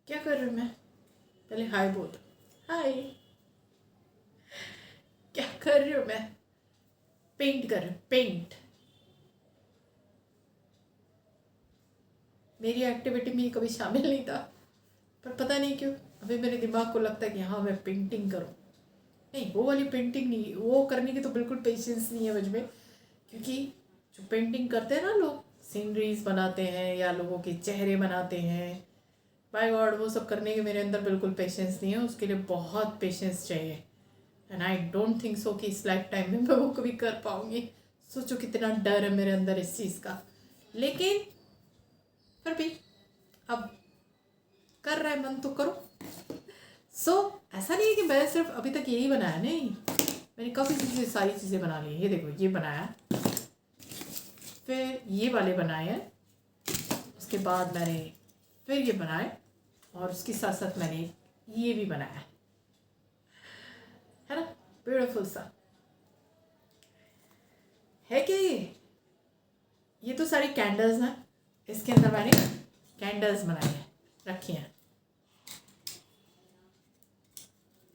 क्या कर रही हूँ मैं? पहले हाय बोल दो। हाय। क्या कर रही हूँ मैं? पेंट कर रही हूँ, पेंट। मेरी एक्टिविटी में ये कभी शामिल नहीं था, पर पता नहीं क्यों अभी मेरे दिमाग को लगता है कि हाँ मैं पेंटिंग करूँ। नहीं, वो वाली पेंटिंग नहीं, वो करने की तो बिल्कुल पेशेंस नहीं है मुझ में। क्योंकि जो पेंटिंग करते हैं ना लोग, सीनरीज बनाते हैं या लोगों के चेहरे बनाते हैं, बाय गॉड वो सब करने के मेरे अंदर बिल्कुल पेशेंस नहीं है। उसके लिए बहुत पेशेंस चाहिए, and I don't think so कि इस लाइफ टाइम में मैं वो कभी कर पाऊँगी। सोचो कितना डर है मेरे अंदर इस चीज़ का, लेकिन फिर भी अब कर रहा है मन तो करो। ऐसा नहीं है कि मैं सिर्फ अभी तक यही बनाया, नहीं, मैंने काफ़ी चीज़ें, सारी चीज़ें बना ली। ये देखो, ये बनाया, फिर ये वाले बनाए हैं, उसके बाद मैंने फिर ये बनाए, और उसके साथ साथ मैंने ये भी बनाया है ना। ब्यूटीफुल सा है क्या ये तो सारी कैंडल्स हैं। इसके अंदर मैंने कैंडल्स बनाए हैं, रखी हैं।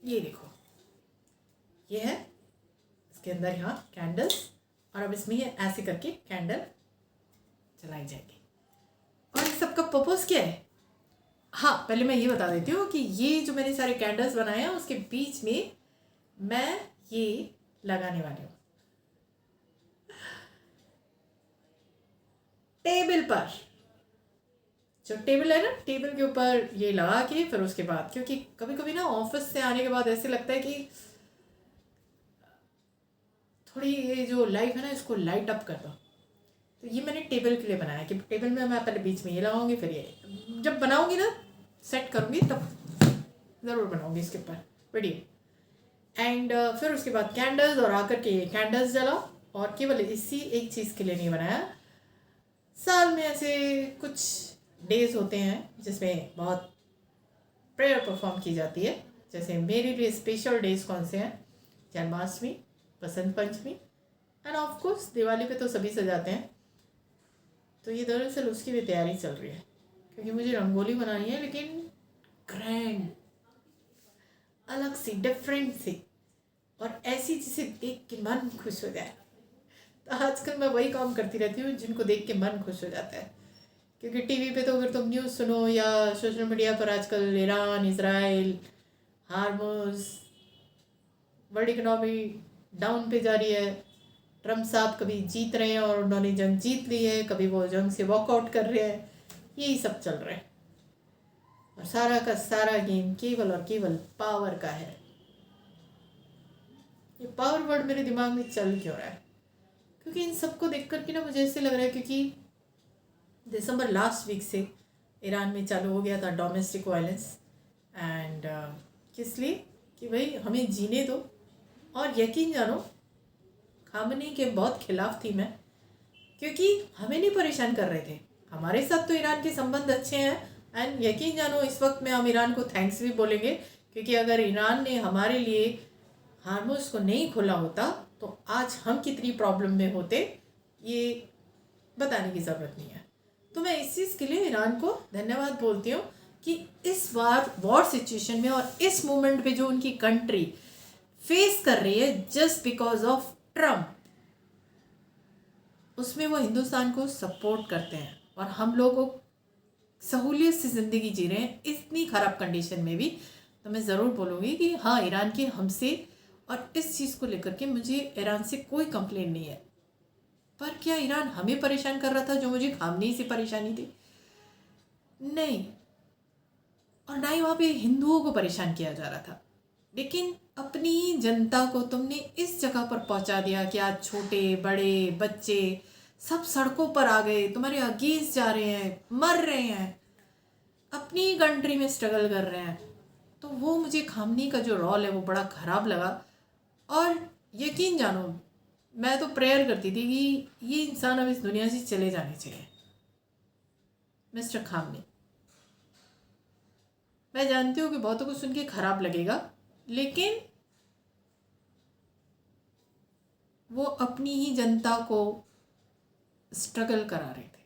ये देखो, ये है इसके अंदर यहाँ कैंडल्स, और अब इसमें ये ऐसे करके कैंडल जलाई जाएगी। और इस सब का पर्पस क्या है? हाँ, पहले मैं ये बता देती हूँ कि ये जो मैंने सारे कैंडल्स बनाए हैं उसके बीच में मैं ये लगाने वाली हूँ टेबल पर। जो टेबल है ना, टेबल के ऊपर ये लगा के फिर उसके बाद, क्योंकि कभी कभी ना ऑफिस से आने के बाद ऐसे लगता है कि थोड़ी ये जो लाइफ है ना इसको लाइट अप कर दो। तो ये मैंने टेबल के लिए बनाया कि टेबल में मैं पहले बीच में ये लगाऊंगी, फिर ये जब बनाऊंगी ना, सेट करूंगी तब ज़रूर बनाऊंगी इसके ऊपर वीडियो। एंड फिर उसके बाद कैंडल्स, और आकर के ये कैंडल्स जलाओ। और केवल इसी एक चीज़ के लिए नहीं बनाया, साल में ऐसे कुछ डेज होते हैं जिसमें बहुत प्रेयर परफॉर्म की जाती है। जैसे मेरे लिए स्पेशल डेज कौन से हैं? Janmashtami, Basant Panchami, end of course Diwali पे तो सभी सजाते हैं। तो ये दरअसल उसकी भी तैयारी चल रही है, क्योंकि मुझे रंगोली बनानी है, लेकिन ग्रैंड, अलग सी, डिफरेंट सी, और ऐसी जिसे देख के मन खुश हो जाए। तो आजकल मैं वही काम करती रहती हूँ जिनको देख के मन खुश हो जाता है। क्योंकि टीवी पे तो अगर तुम न्यूज़ सुनो या सोशल मीडिया पर, आजकल Iran, Israel, हार्मोज, world economy down पे जा रही है। ट्रम्प साहब कभी जीत रहे हैं और उन्होंने जंग जीत ली है, कभी वो जंग से वॉकआउट कर रहे हैं, यही सब चल रहा है। और सारा का सारा गेम केवल और केवल पावर का है। ये पावर वर्ड मेरे दिमाग में चल क्यों रहा है? क्योंकि इन सबको देख कर के ना मुझे ऐसे लग रहा है, क्योंकि दिसंबर लास्ट वीक से ईरान में चालू हो गया था डोमेस्टिक वायलेंस, एंड किस लिए? कि भाई हमें जीने दो। और यकीन जानो, खामनी के बहुत खिलाफ थी मैं, क्योंकि हमें नहीं परेशान कर रहे थे। हमारे साथ तो ईरान के संबंध अच्छे हैं, एंड यकीन जानो इस वक्त में हम ईरान को थैंक्स भी बोलेंगे, क्योंकि अगर ईरान ने हमारे लिए हार्मोज को नहीं खोला होता तो आज हम कितनी प्रॉब्लम में होते, ये बताने की ज़रूरत नहीं है। तो मैं इस चीज़ के लिए ईरान को धन्यवाद बोलती हूँ कि इस बार वॉर सिचुएशन में और इस मोमेंट पे जो उनकी कंट्री फेस कर रही है जस्ट बिकॉज ऑफ ट्रम्प, उसमें वो हिंदुस्तान को सपोर्ट करते हैं, और हम लोगों सहूलियत से ज़िंदगी जी रहे हैं इतनी ख़राब कंडीशन में भी। तो मैं ज़रूर बोलूँगी कि हाँ, ईरान के हमसे, और इस चीज़ को लेकर के मुझे ईरान से कोई कंप्लेन नहीं है। पर क्या ईरान हमें परेशान कर रहा था जो मुझे खामनेई से परेशानी थी? नहीं। और ना ही वहाँ पे हिंदुओं को परेशान किया जा रहा था। लेकिन अपनी जनता को तुमने इस जगह पर पहुँचा दिया कि आज छोटे बड़े बच्चे सब सड़कों पर आ गए, तुम्हारे अगेंस्ट जा रहे हैं, मर रहे हैं, अपनी कंट्री में स्ट्रगल कर रहे हैं। तो वो मुझे खामनी का जो रोल है वो बड़ा ख़राब लगा। और यकीन जानो, मैं तो प्रेयर करती थी कि ये इंसान अब इस दुनिया से चले जाने चाहिए, मिस्टर खामनी। मैं जानती हूँ कि बहुतों को सुन के खराब लगेगा, लेकिन वो अपनी ही जनता को स्ट्रगल करा रहे थे।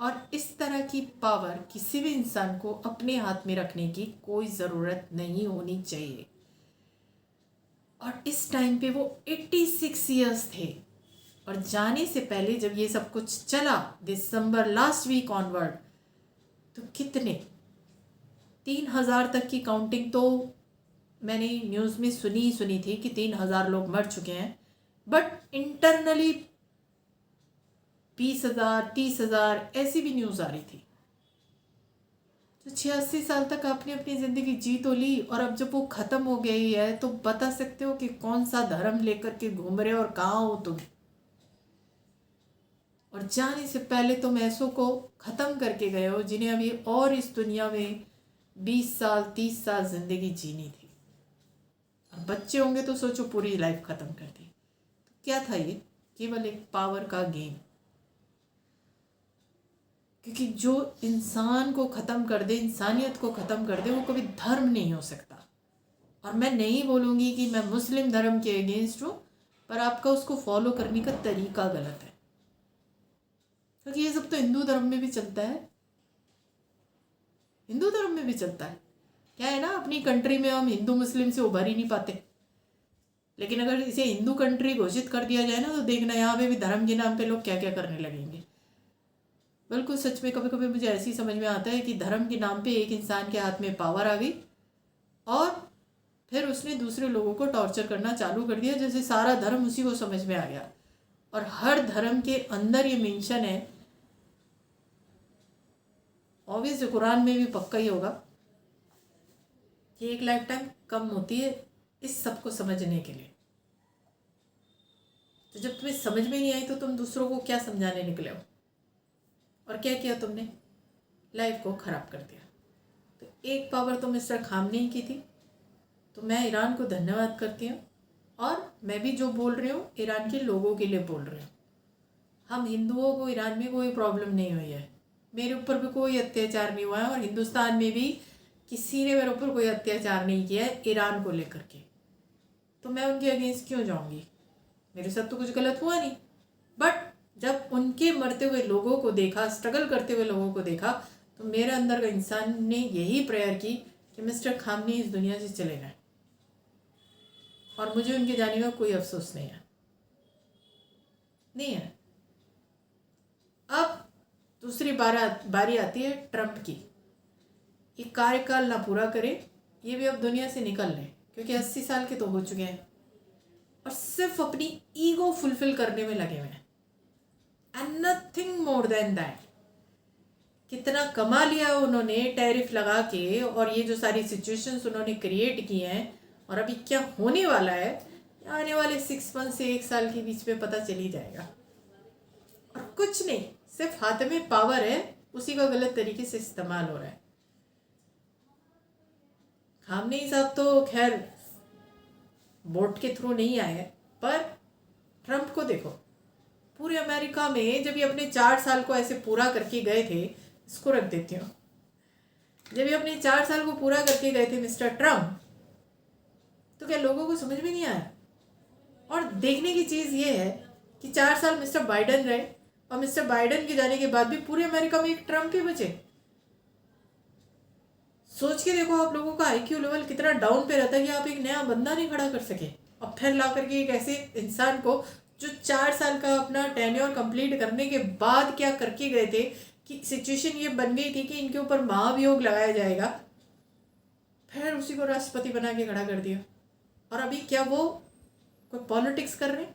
और इस तरह की पावर किसी भी इंसान को अपने हाथ में रखने की कोई ज़रूरत नहीं होनी चाहिए। और इस टाइम पे वो 86 ईयर्स थे। और जाने से पहले जब ये सब कुछ चला दिसंबर लास्ट वीक ऑनवर्ड, तो कितने 3,000 तक की काउंटिंग तो मैंने न्यूज़ में सुनी थी कि 3,000 लोग मर चुके हैं। बट इंटरनली 20,000 30,000 ऐसी भी न्यूज़ आ रही थी। तो 86 साल तक आपने अपनी ज़िंदगी जी तो ली, और अब जब वो ख़त्म हो गई है तो बता सकते हो कि कौन सा धर्म लेकर के घूम रहे हो और कहाँ हो तुम। और जाने से पहले तुम ऐसों को ख़त्म करके गए हो जिन्हें अभी और इस दुनिया में 20 साल 30 साल ज़िंदगी जीनी थी। अब बच्चे होंगे तो सोचो पूरी लाइफ ख़त्म कर दी। तो क्या था ये? केवल एक पावर का गेम। क्योंकि जो इंसान को ख़त्म कर दे, इंसानियत को ख़त्म कर दे, वो कभी धर्म नहीं हो सकता। और मैं नहीं बोलूँगी कि मैं मुस्लिम धर्म के अगेंस्ट हूँ, पर आपका उसको फॉलो करने का तरीका गलत है। क्योंकि ये सब तो हिंदू धर्म में भी चलता है, हिंदू धर्म में भी चलता है। क्या है ना, अपनी कंट्री में हम हिंदू मुस्लिम से उभर ही नहीं पाते। लेकिन अगर इसे हिंदू कंट्री घोषित कर दिया जाए ना, तो देखना यहाँ पे भी धर्म के नाम पे लोग क्या क्या करने लगेंगे। बिल्कुल सच में कभी कभी मुझे ऐसी समझ में आता है कि धर्म के नाम पे एक इंसान के हाथ में पावर आ गई और फिर उसने दूसरे लोगों को टॉर्चर करना चालू कर दिया, जैसे सारा धर्म उसी को समझ में आ गया। और हर धर्म के अंदर ये मेंशन है, ऑब्वियस कुरान में भी पक्का ही होगा, कि एक लाइफ टाइम कम होती है इस सब को समझने के लिए। तो जब तुम्हें समझ में नहीं आई तो तुम दूसरों को क्या समझाने निकले हो? और क्या किया तुमने? लाइफ को ख़राब कर दिया। तो एक पावर तो मिस्टर खामनेई की थी। तो मैं ईरान को धन्यवाद करती हूँ, और मैं भी जो बोल रही हूँ ईरान के लोगों के लिए बोल रही हूँ। हम हिंदुओं को ईरान में कोई प्रॉब्लम नहीं हुई है, मेरे ऊपर भी कोई अत्याचार नहीं हुआ है, और हिंदुस्तान में भी किसी ने मेरे ऊपर कोई अत्याचार नहीं किया है ईरान को लेकर के। तो मैं उनके अगेंस्ट क्यों जाऊँगी? मेरे साथ तो कुछ गलत हुआ नहीं। बट जब उनके मरते हुए लोगों को देखा, स्ट्रगल करते हुए लोगों को देखा, तो मेरे अंदर का इंसान ने यही प्रेयर की कि मिस्टर खामनेई इस दुनिया से चले जाए। और मुझे उनके जाने का कोई अफसोस नहीं है, नहीं है। अब दूसरी बारी आती है ट्रंप की। ये कार्यकाल ना पूरा करे, ये भी अब दुनिया से निकल रहे, क्योंकि 80 साल के तो हो चुके हैं और सिर्फ अपनी ईगो फुलफिल करने में लगे हुए हैं, and nothing more than that. कितना कमा लिया उन्होंने टैरिफ लगा के, और ये जो सारी सिचुएशंस उन्होंने क्रिएट की हैं, और अभी क्या होने वाला है आने वाले 6 मंथ से 1 साल के बीच में पता चल ही जाएगा। और कुछ नहीं, सिर्फ हाथ में पावर है, उसी का गलत तरीके से इस्तेमाल हो रहा है। खामनेई साहब तो खैर वोट के थ्रू नहीं आए, पर ट्रंप को देखो, पूरे अमेरिका में जब ये अपने 4 साल को ऐसे पूरा करके गए थे, इसको रख देती हूँ, जब ये अपने 4 साल को पूरा करके गए थे मिस्टर ट्रंप, तो क्या लोगों को समझ में नहीं आया? और देखने की चीज़ ये है कि 4 साल मिस्टर बाइडन रहे, और मिस्टर बाइडन के जाने के बाद भी पूरे अमेरिका में एक ट्रंप ही बचे। सोच के देखो आप लोगों का आईक्यू लेवल कितना डाउन पे रहता है कि आप एक नया बंदा नहीं खड़ा कर सके, और फिर ला करके एक ऐसे इंसान को जो 4 साल का अपना टेन्योर कंप्लीट करने के बाद क्या करके गए थे, कि सिचुएशन ये बन गई थी कि इनके ऊपर महाभियोग लगाया जाएगा, फिर उसी को राष्ट्रपति बना के खड़ा कर दिया। और अभी क्या वो कोई पॉलिटिक्स कर रहे हैं?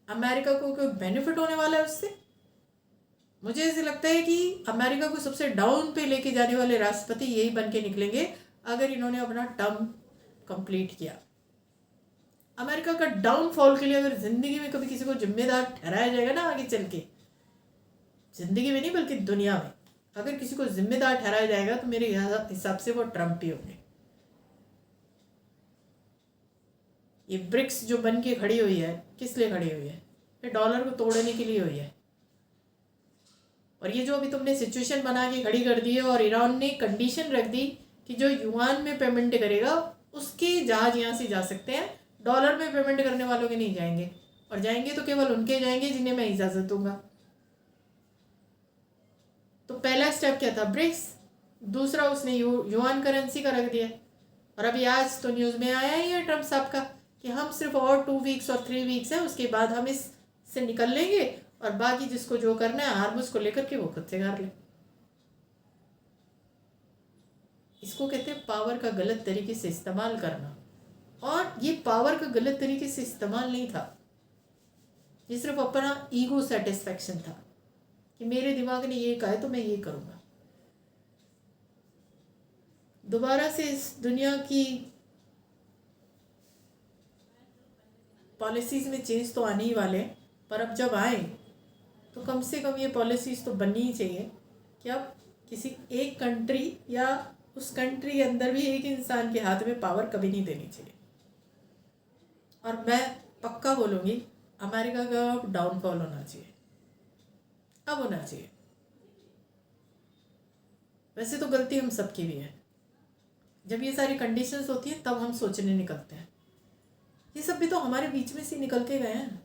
अमेरिका को कोई बेनिफिट होने वाला है उससे? मुझे ऐसे लगता है कि अमेरिका को सबसे डाउन पे लेके जाने वाले राष्ट्रपति यही बन के निकलेंगे अगर इन्होंने अपना टर्म कंप्लीट किया। अमेरिका का डाउनफॉल के लिए अगर जिंदगी में कभी किसी को जिम्मेदार ठहराया जाएगा ना, आगे चल के, जिंदगी में नहीं बल्कि दुनिया में अगर किसी को जिम्मेदार ठहराया जाएगा, तो मेरे हिसाब से वो ट्रंप ही होंगे। ये ब्रिक्स जो बन के खड़ी हुई है, किस लिए खड़ी हुई है? ये डॉलर को तोड़ने के लिए हुई है। और ये जो अभी तुमने सिचुएशन बना के खड़ी कर दी है, और ईरान ने कंडीशन रख दी कि जो युआन में पेमेंट करेगा उसके जहाज यहाँ से जा सकते हैं, डॉलर में पेमेंट करने वालों के नहीं जाएंगे, और जाएंगे तो केवल उनके जाएंगे जिन्हें मैं इजाज़त दूंगा। तो पहला स्टेप क्या था, ब्रिक्स, दूसरा उसने युआन करेंसी का रख दिया। और अभी आज तो न्यूज़ में आया ही है ट्रम्प साहब का कि हम सिर्फ और 2 वीक्स और 3 वीक्स है, उसके बाद हम इससे निकल लेंगे और बाकी जिसको जो करना है हार्मोस को लेकर के वो खुद से कर ले। इसको कहते हैं पावर का गलत तरीके से इस्तेमाल करना। और ये पावर का गलत तरीके से इस्तेमाल नहीं था, ये सिर्फ अपना ईगो सेटिस्फेक्शन था कि मेरे दिमाग ने ये कहा है तो मैं ये करूँगा। दोबारा से इस दुनिया की पॉलिसीज़ में चेंज तो आने ही वाले हैं, पर अब जब आए तो कम से कम ये पॉलिसीज़ तो बननी ही चाहिए कि अब किसी एक कंट्री या उस कंट्री के अंदर भी एक इंसान के हाथ में पावर कभी नहीं देनी चाहिए। और मैं पक्का बोलूँगी अमेरिका का डाउनफॉल होना चाहिए, अब होना चाहिए। वैसे तो गलती हम सबकी भी है, जब ये सारी कंडीशंस होती हैं तब हम सोचने निकलते हैं। ये सब भी तो हमारे बीच में से निकल के गए हैं,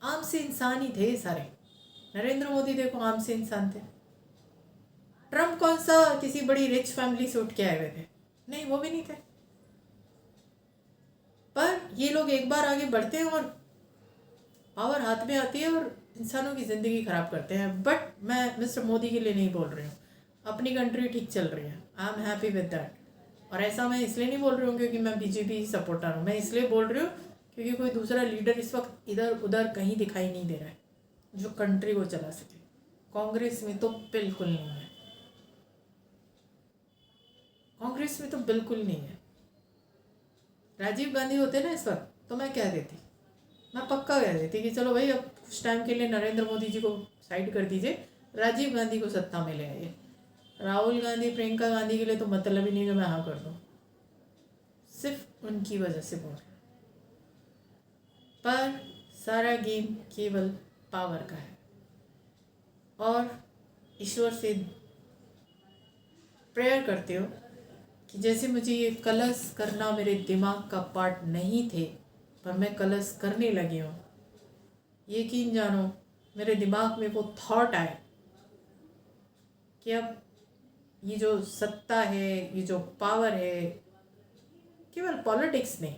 आम से इंसान ही थे ये सारे। नरेंद्र मोदी देखो आम से इंसान थे। ट्रम्प कौन सा किसी बड़ी रिच फैमिली से उठ के आए हुए थे? नहीं, वो भी नहीं थे। पर ये लोग एक बार आगे बढ़ते हैं और पावर हाथ में आती है और इंसानों की ज़िंदगी ख़राब करते हैं। बट मैं मिस्टर मोदी के लिए नहीं बोल रही हूँ, अपनी कंट्री ठीक चल रही है, I am happy with that. और ऐसा मैं इसलिए नहीं बोल रही हूँ क्योंकि मैं बीजेपी सपोर्टर हूँ, मैं इसलिए बोल रही हूँ क्योंकि कोई दूसरा लीडर इस वक्त इधर उधर कहीं दिखाई नहीं दे रहा है जो कंट्री को चला सके। कांग्रेस में तो बिल्कुल नहीं है, कांग्रेस में तो बिल्कुल नहीं है। राजीव गांधी होते ना इस वक्त तो मैं कह देती, मैं पक्का कह देती कि चलो भाई अब कुछ टाइम के लिए नरेंद्र मोदी जी को साइड कर दीजिए, राजीव गांधी को सत्ता में ले आइए। राहुल गांधी, प्रियंका गांधी के लिए तो मतलब ही नहीं कि मैं हाँ कर दूँ, सिर्फ उनकी वजह से बोल रहा हूँ। पर सारा गेम केवल पावर का है और ईश्वर से प्रेयर करते हो कि जैसे मुझे ये कलश करना मेरे दिमाग का पार्ट नहीं थे पर मैं कलश करने लगी हूँ। यकीन जानो मेरे दिमाग में वो थॉट आए कि अब ये जो सत्ता है, ये जो पावर है, केवल पॉलिटिक्स नहीं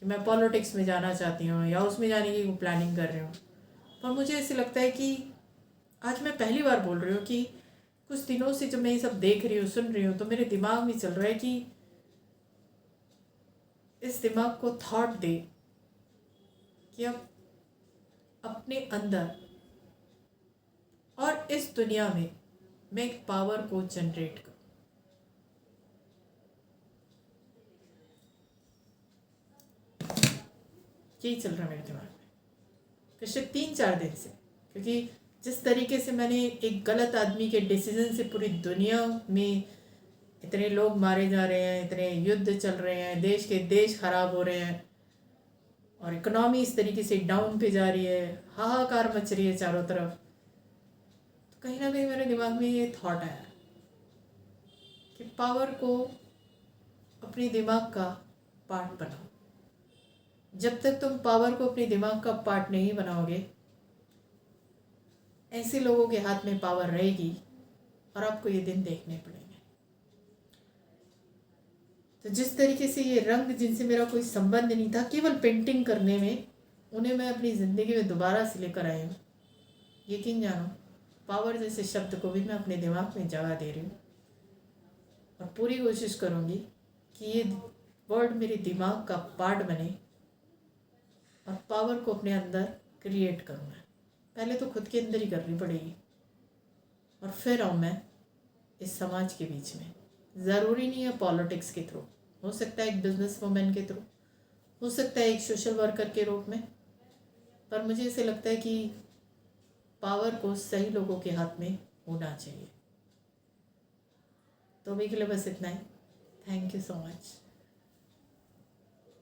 कि मैं पॉलिटिक्स में जाना चाहती हूँ या उसमें जाने की प्लानिंग कर रही हूँ। पर मुझे ऐसे लगता है कि आज मैं पहली बार बोल रही हूँ कि कुछ दिनों से जब मैं ये सब देख रही हूँ, सुन रही हूँ, तो मेरे दिमाग में चल रहा है कि इस दिमाग को थॉट दे कि अब अपने अंदर और इस दुनिया में मैं एक पावर को जनरेट करूँ। यही चल रहा है मेरे दिमाग में पिछले 3-4 दिन से, क्योंकि जिस तरीके से मैंने एक गलत आदमी के डिसीजन से पूरी दुनिया में इतने लोग मारे जा रहे हैं, इतने युद्ध चल रहे हैं, देश खराब हो रहे हैं और इकोनॉमी इस तरीके से डाउन पे जा रही है, हाहाकार मच रही है चारों तरफ, तो कहीं ना कहीं मेरे दिमाग में ये थॉट आया कि पावर को अपने दिमाग का पार्ट बनाओ। जब तक तुम पावर को अपने दिमाग का पार्ट नहीं बनाओगे, ऐसे लोगों के हाथ में पावर रहेगी और आपको ये दिन देखने पड़ेंगे। तो जिस तरीके से ये रंग जिनसे मेरा कोई संबंध नहीं था, केवल पेंटिंग करने में, उन्हें मैं अपनी ज़िंदगी में दोबारा से लेकर आई हूँ। यकीन जानो पावर जैसे शब्द को भी मैं अपने दिमाग में जगह दे रही हूँ और पूरी कोशिश करूँगी कि ये वर्ड मेरे दिमाग का पार्ट बने और पावर को अपने अंदर क्रिएट करूँ। मैं पहले तो खुद के अंदर ही करनी पड़ेगी और फिर आऊँ मैं इस समाज के बीच में। ज़रूरी नहीं है पॉलिटिक्स के थ्रू, हो सकता है एक बिजनेस वुमेन के थ्रू, हो सकता है एक सोशल वर्कर के रूप में, पर मुझे ऐसे लगता है कि पावर को सही लोगों के हाथ में होना चाहिए। तो अभी के लिए बस इतना ही। Thank you so much.